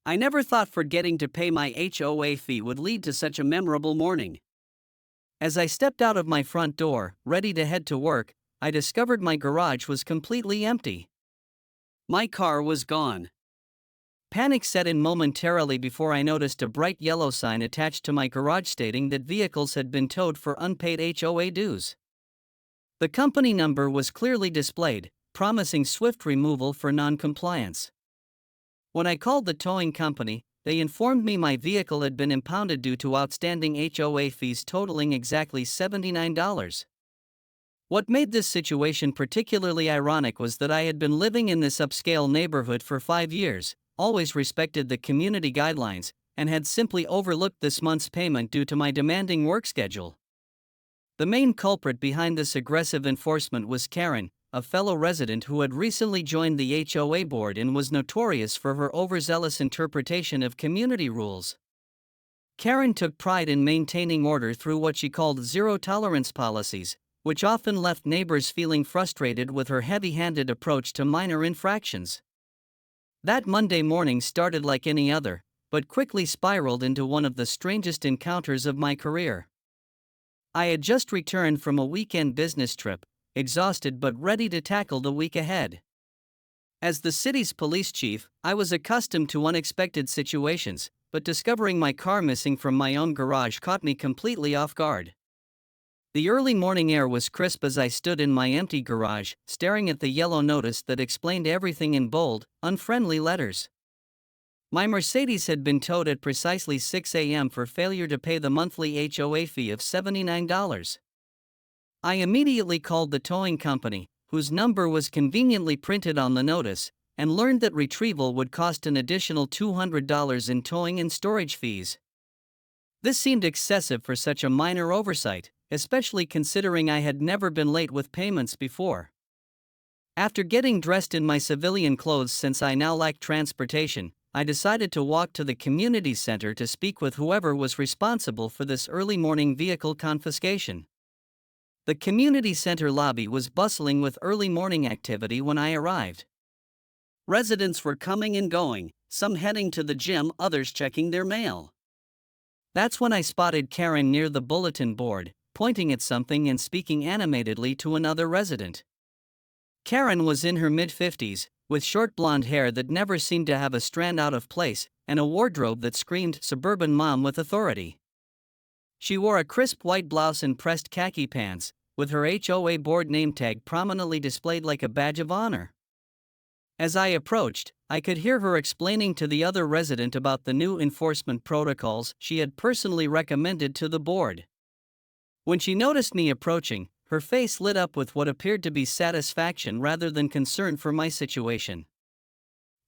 I never thought forgetting to pay my HOA fee would lead to such a memorable morning. As I stepped out of my front door, ready to head to work, I discovered my garage was completely empty. My car was gone. Panic set in momentarily before I noticed a bright yellow sign attached to my garage stating that vehicles had been towed for unpaid HOA dues. The company number was clearly displayed, promising swift removal for non-compliance. When I called the towing company, they informed me my vehicle had been impounded due to outstanding HOA fees totaling exactly $79. What made this situation particularly ironic was that I had been living in this upscale neighborhood for 5 years, always respected the community guidelines, and had simply overlooked this month's payment due to my demanding work schedule. The main culprit behind this aggressive enforcement was Karen, a fellow resident who had recently joined the HOA board and was notorious for her overzealous interpretation of community rules. Karen took pride in maintaining order through what she called zero-tolerance policies, which often left neighbors feeling frustrated with her heavy-handed approach to minor infractions. That Monday morning started like any other, but quickly spiraled into one of the strangest encounters of my career. I had just returned from a weekend business trip, exhausted but ready to tackle the week ahead. As the city's police chief, I was accustomed to unexpected situations, but discovering my car missing from my own garage caught me completely off guard. The early morning air was crisp as I stood in my empty garage, staring at the yellow notice that explained everything in bold, unfriendly letters. My Mercedes had been towed at precisely 6 a.m. for failure to pay the monthly HOA fee of $79. I immediately called the towing company, whose number was conveniently printed on the notice, and learned that retrieval would cost an additional $200 in towing and storage fees. This seemed excessive for such a minor oversight, especially considering I had never been late with payments before. After getting dressed in my civilian clothes since I now lacked transportation, I decided to walk to the community center to speak with whoever was responsible for this early morning vehicle confiscation. The community center lobby was bustling with early morning activity when I arrived. Residents were coming and going, some heading to the gym, others checking their mail. That's when I spotted Karen near the bulletin board, pointing at something and speaking animatedly to another resident. Karen was in her mid-50s, with short blonde hair that never seemed to have a strand out of place, and a wardrobe that screamed suburban mom with authority. She wore a crisp white blouse and pressed khaki pants, with her HOA board name tag prominently displayed like a badge of honor. As I approached, I could hear her explaining to the other resident about the new enforcement protocols she had personally recommended to the board. When she noticed me approaching, her face lit up with what appeared to be satisfaction rather than concern for my situation.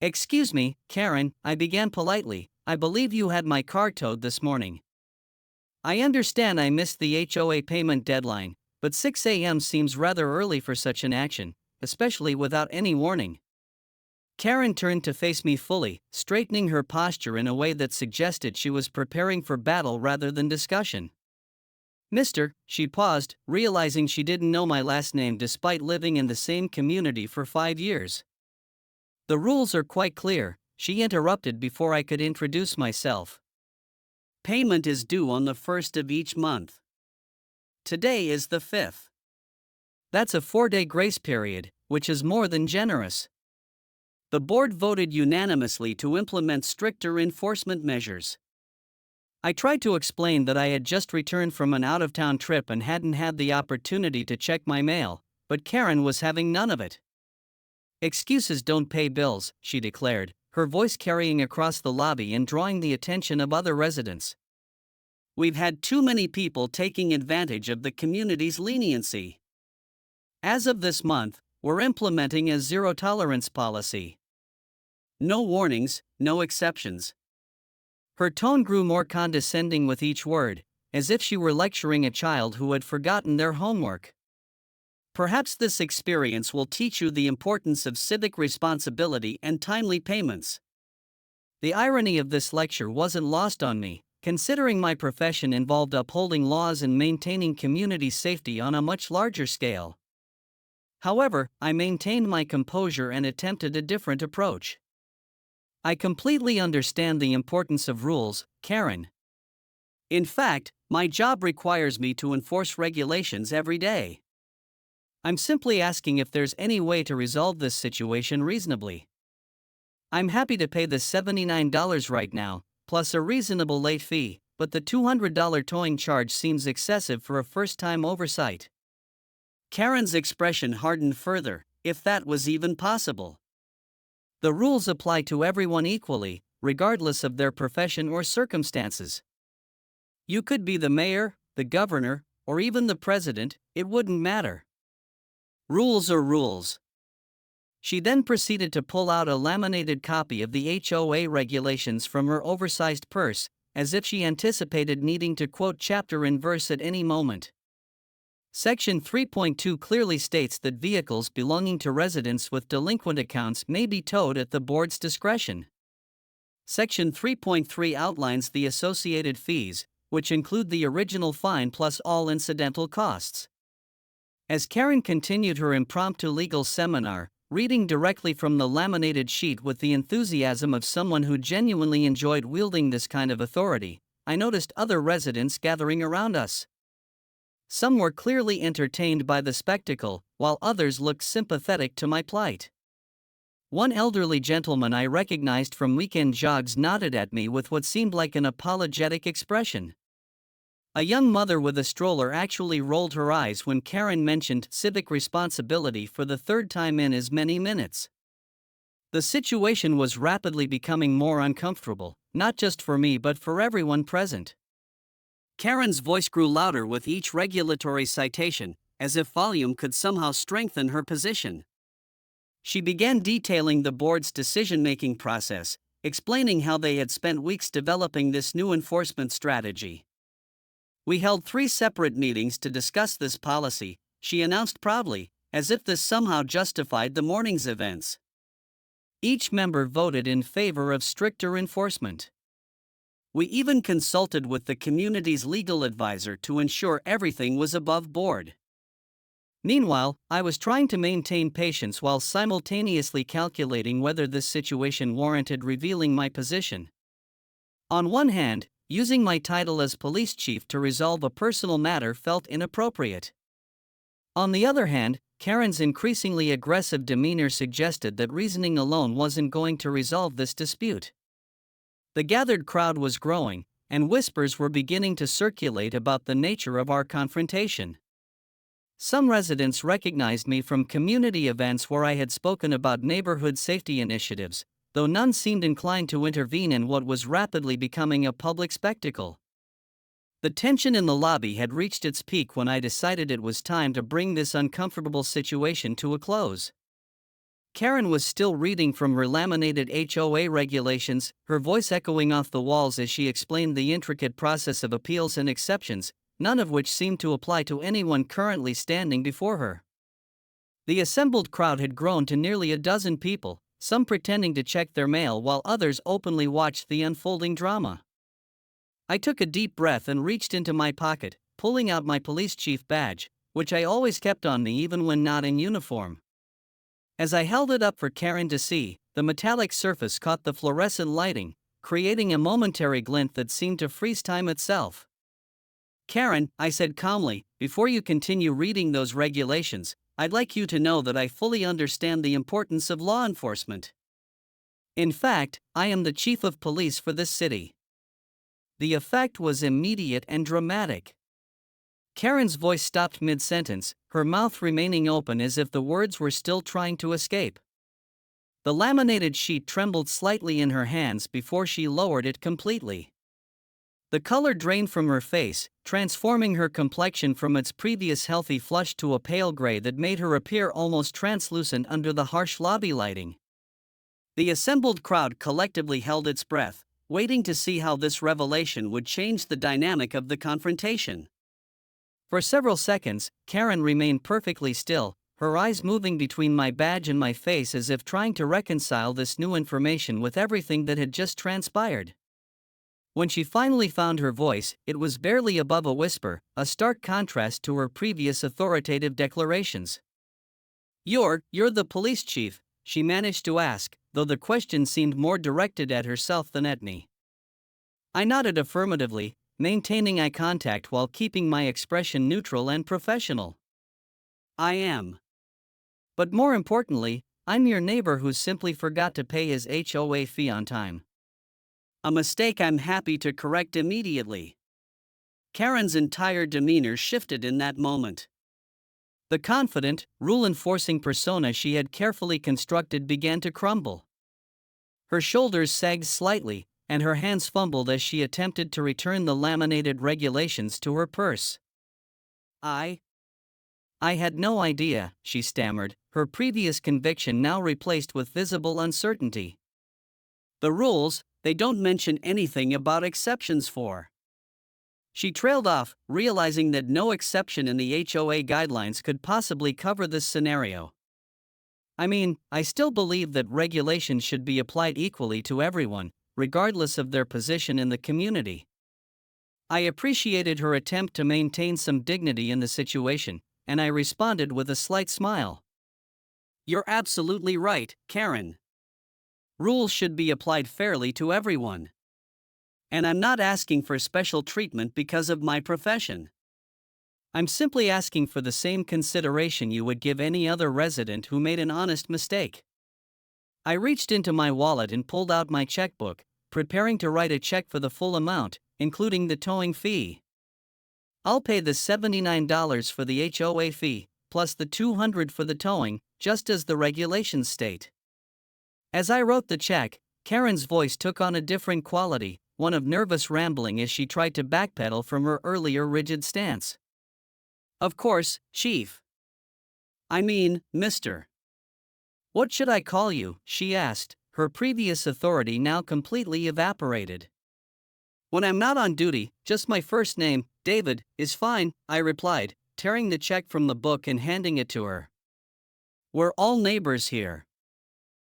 "Excuse me, Karen," I began politely, "I believe you had my car towed this morning. I understand I missed the HOA payment deadline, but 6 a.m. seems rather early for such an action, especially without any warning." Karen turned to face me fully, straightening her posture in a way that suggested she was preparing for battle rather than discussion. "Mister," she paused, realizing she didn't know my last name despite living in the same community for 5 years. "The rules are quite clear," she interrupted before I could introduce myself. "Payment is due on the 1st of each month. Today is the 5th. That's a 4-day grace period, which is more than generous." The board voted unanimously to implement stricter enforcement measures. I tried to explain that I had just returned from an out-of-town trip and hadn't had the opportunity to check my mail, but Karen was having none of it. "Excuses don't pay bills," she declared, her voice carrying across the lobby and drawing the attention of other residents. "We've had too many people taking advantage of the community's leniency. As of this month, we're implementing a zero-tolerance policy. No warnings, no exceptions." Her tone grew more condescending with each word, as if she were lecturing a child who had forgotten their homework. "Perhaps this experience will teach you the importance of civic responsibility and timely payments." The irony of this lecture wasn't lost on me, considering my profession involved upholding laws and maintaining community safety on a much larger scale. However, I maintained my composure and attempted a different approach. I completely understand the importance of rules, Karen. In fact, my job requires me to enforce regulations every day. I'm simply asking if there's any way to resolve this situation reasonably. I'm happy to pay the $79 right now, plus a reasonable late fee, but the $200 towing charge seems excessive for a first-time oversight. Karen's expression hardened further, if that was even possible. The rules apply to everyone equally, regardless of their profession or circumstances. You could be the mayor, the governor, or even the president, it wouldn't matter. Rules are rules. She then proceeded to pull out a laminated copy of the HOA regulations from her oversized purse, as if she anticipated needing to quote chapter and verse at any moment. Section 3.2 clearly states that vehicles belonging to residents with delinquent accounts may be towed at the board's discretion. Section 3.3 outlines the associated fees, which include the original fine plus all incidental costs. As Karen continued her impromptu legal seminar, reading directly from the laminated sheet with the enthusiasm of someone who genuinely enjoyed wielding this kind of authority, I noticed other residents gathering around us. Some were clearly entertained by the spectacle, while others looked sympathetic to my plight. One elderly gentleman I recognized from weekend jogs nodded at me with what seemed like an apologetic expression. A young mother with a stroller actually rolled her eyes when Karen mentioned civic responsibility for the third time in as many minutes. The situation was rapidly becoming more uncomfortable, not just for me but for everyone present. Karen's voice grew louder with each regulatory citation, as if volume could somehow strengthen her position. She began detailing the board's decision-making process, explaining how they had spent weeks developing this new enforcement strategy. We held 3 separate meetings to discuss this policy, she announced proudly, as if this somehow justified the morning's events. Each member voted in favor of stricter enforcement. We even consulted with the community's legal advisor to ensure everything was above board. Meanwhile, I was trying to maintain patience while simultaneously calculating whether this situation warranted revealing my position. On one hand, using my title as police chief to resolve a personal matter felt inappropriate. On the other hand, Karen's increasingly aggressive demeanor suggested that reasoning alone wasn't going to resolve this dispute. The gathered crowd was growing, and whispers were beginning to circulate about the nature of our confrontation. Some residents recognized me from community events where I had spoken about neighborhood safety initiatives, though none seemed inclined to intervene in what was rapidly becoming a public spectacle. The tension in the lobby had reached its peak when I decided it was time to bring this uncomfortable situation to a close. Karen was still reading from her laminated HOA regulations, her voice echoing off the walls as she explained the intricate process of appeals and exceptions, none of which seemed to apply to anyone currently standing before her. The assembled crowd had grown to nearly a dozen people, some pretending to check their mail while others openly watched the unfolding drama. I took a deep breath and reached into my pocket, pulling out my police chief badge, which I always kept on me even when not in uniform. As I held it up for Karen to see, the metallic surface caught the fluorescent lighting, creating a momentary glint that seemed to freeze time itself. "Karen," I said calmly, "before you continue reading those regulations, I'd like you to know that I fully understand the importance of law enforcement. In fact, I am the chief of police for this city." The effect was immediate and dramatic. Karen's voice stopped mid-sentence, her mouth remaining open as if the words were still trying to escape. The laminated sheet trembled slightly in her hands before she lowered it completely. The color drained from her face, transforming her complexion from its previous healthy flush to a pale gray that made her appear almost translucent under the harsh lobby lighting. The assembled crowd collectively held its breath, waiting to see how this revelation would change the dynamic of the confrontation. For several seconds, Karen remained perfectly still, her eyes moving between my badge and my face as if trying to reconcile this new information with everything that had just transpired. When she finally found her voice, it was barely above a whisper, a stark contrast to her previous authoritative declarations. You're the police chief, she managed to ask, though the question seemed more directed at herself than at me. I nodded affirmatively, maintaining eye contact while keeping my expression neutral and professional. I am. But more importantly, I'm your neighbor who simply forgot to pay his HOA fee on time. A mistake I'm happy to correct immediately. Karen's entire demeanor shifted in that moment. The confident, rule-enforcing persona she had carefully constructed began to crumble. Her shoulders sagged slightly, and her hands fumbled as she attempted to return the laminated regulations to her purse. I had no idea, she stammered, her previous conviction now replaced with visible uncertainty. The rules, they don't mention anything about exceptions for. She trailed off, realizing that no exception in the HOA guidelines could possibly cover this scenario. I mean, I still believe that regulations should be applied equally to everyone, regardless of their position in the community. I appreciated her attempt to maintain some dignity in the situation, and I responded with a slight smile. You're absolutely right, Karen. Rules should be applied fairly to everyone. And I'm not asking for special treatment because of my profession. I'm simply asking for the same consideration you would give any other resident who made an honest mistake. I reached into my wallet and pulled out my checkbook, preparing to write a check for the full amount, including the towing fee. I'll pay the $79 for the HOA fee, plus the $200 for the towing, just as the regulations state. As I wrote the check, Karen's voice took on a different quality, one of nervous rambling as she tried to backpedal from her earlier rigid stance. Of course, Chief. I mean, Mr. What should I call you? She asked, her previous authority now completely evaporated. When I'm not on duty, just my first name, David, is fine, I replied, tearing the check from the book and handing it to her. We're all neighbors here.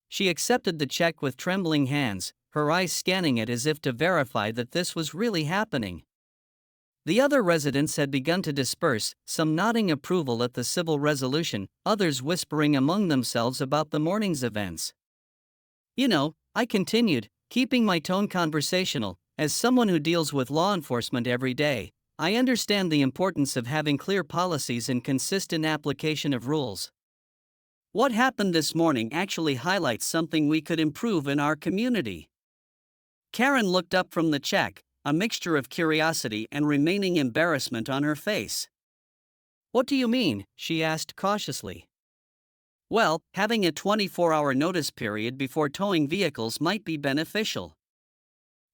She accepted the check with trembling hands, her eyes scanning it as if to verify that this was really happening. The other residents had begun to disperse, some nodding approval at the civil resolution, others whispering among themselves about the morning's events. You know, I continued, keeping my tone conversational, as someone who deals with law enforcement every day, I understand the importance of having clear policies and consistent application of rules. What happened this morning actually highlights something we could improve in our community. Karen looked up from the check, a mixture of curiosity and remaining embarrassment on her face. What do you mean? She asked cautiously. Well, having a 24-hour notice period before towing vehicles might be beneficial.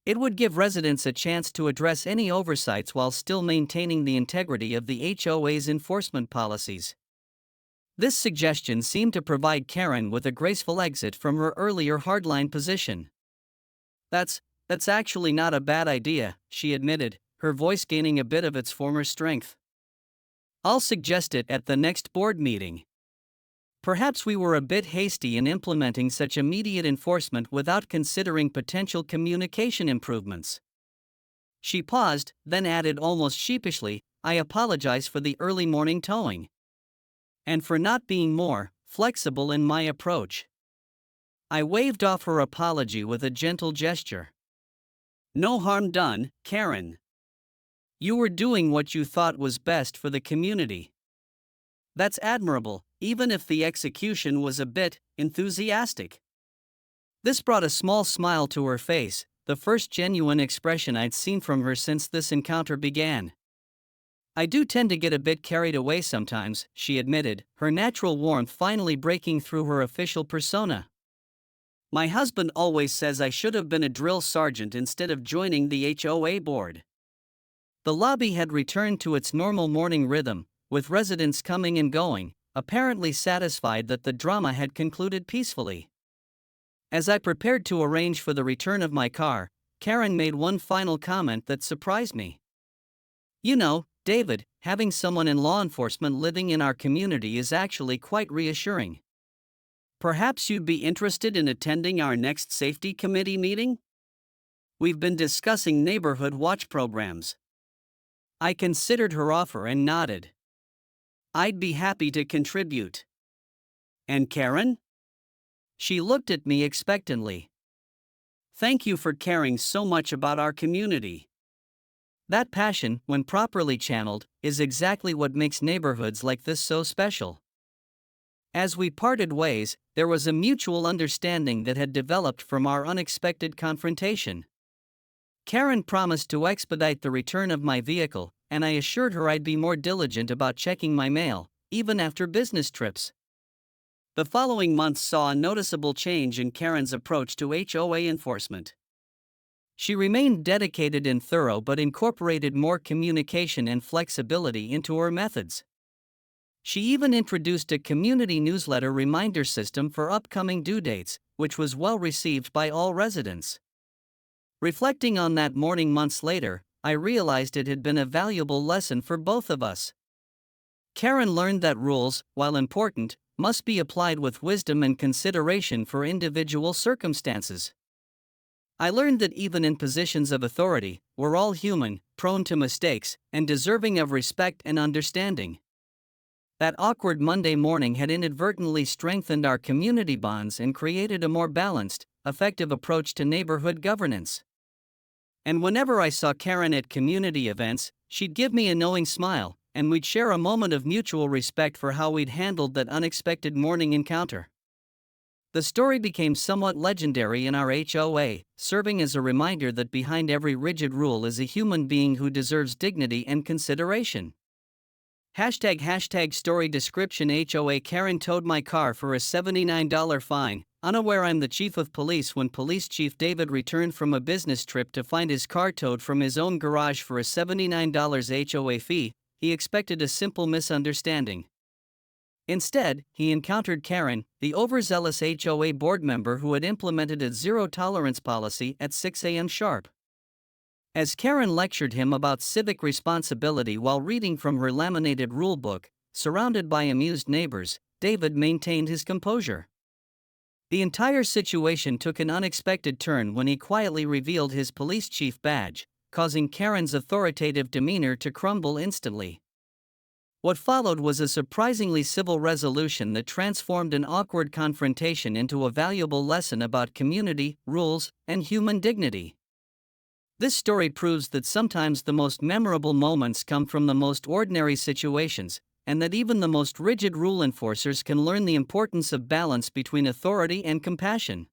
It would give residents a chance to address any oversights while still maintaining the integrity of the HOA's enforcement policies. This suggestion seemed to provide Karen with a graceful exit from her earlier hardline position. That's actually not a bad idea, she admitted, her voice gaining a bit of its former strength. I'll suggest it at the next board meeting. Perhaps we were a bit hasty in implementing such immediate enforcement without considering potential communication improvements. She paused, then added almost sheepishly, I apologize for the early morning towing. And for not being more flexible in my approach. I waved off her apology with a gentle gesture. No harm done, Karen. You were doing what you thought was best for the community. That's admirable, even if the execution was a bit enthusiastic. This brought a small smile to her face, the first genuine expression I'd seen from her since this encounter began. I do tend to get a bit carried away sometimes, she admitted, her natural warmth finally breaking through her official persona. My husband always says I should have been a drill sergeant instead of joining the HOA board. The lobby had returned to its normal morning rhythm, with residents coming and going, apparently satisfied that the drama had concluded peacefully. As I prepared to arrange for the return of my car, Karen made one final comment that surprised me. You know, David, having someone in law enforcement living in our community is actually quite reassuring. Perhaps you'd be interested in attending our next safety committee meeting? We've been discussing neighborhood watch programs. I considered her offer and nodded. I'd be happy to contribute. And Karen? She looked at me expectantly. "Thank you for caring so much about our community." That passion, when properly channeled, is exactly what makes neighborhoods like this so special. As we parted ways, there was a mutual understanding that had developed from our unexpected confrontation. Karen promised to expedite the return of my vehicle, and I assured her I'd be more diligent about checking my mail, even after business trips. The following months saw a noticeable change in Karen's approach to HOA enforcement. She remained dedicated and thorough but incorporated more communication and flexibility into her methods. She even introduced a community newsletter reminder system for upcoming due dates, which was well received by all residents. Reflecting on that morning months later, I realized it had been a valuable lesson for both of us. Karen learned that rules, while important, must be applied with wisdom and consideration for individual circumstances. I learned that even in positions of authority, we're all human, prone to mistakes, and deserving of respect and understanding. That awkward Monday morning had inadvertently strengthened our community bonds and created a more balanced, effective approach to neighborhood governance. And whenever I saw Karen at community events, she'd give me a knowing smile, and we'd share a moment of mutual respect for how we'd handled that unexpected morning encounter. The story became somewhat legendary in our HOA, serving as a reminder that behind every rigid rule is a human being who deserves dignity and consideration. ## story description: HOA Karen towed my car for a $79 fine, unaware I'm the chief of police. When Police Chief David returned from a business trip to find his car towed from his own garage for a $79 HOA fee, he expected a simple misunderstanding. Instead, he encountered Karen, the overzealous HOA board member who had implemented a zero-tolerance policy at 6 a.m. sharp. As Karen lectured him about civic responsibility while reading from her laminated rulebook, surrounded by amused neighbors, David maintained his composure. The entire situation took an unexpected turn when he quietly revealed his police chief badge, causing Karen's authoritative demeanor to crumble instantly. What followed was a surprisingly civil resolution that transformed an awkward confrontation into a valuable lesson about community, rules, and human dignity. This story proves that sometimes the most memorable moments come from the most ordinary situations, and that even the most rigid rule enforcers can learn the importance of balance between authority and compassion.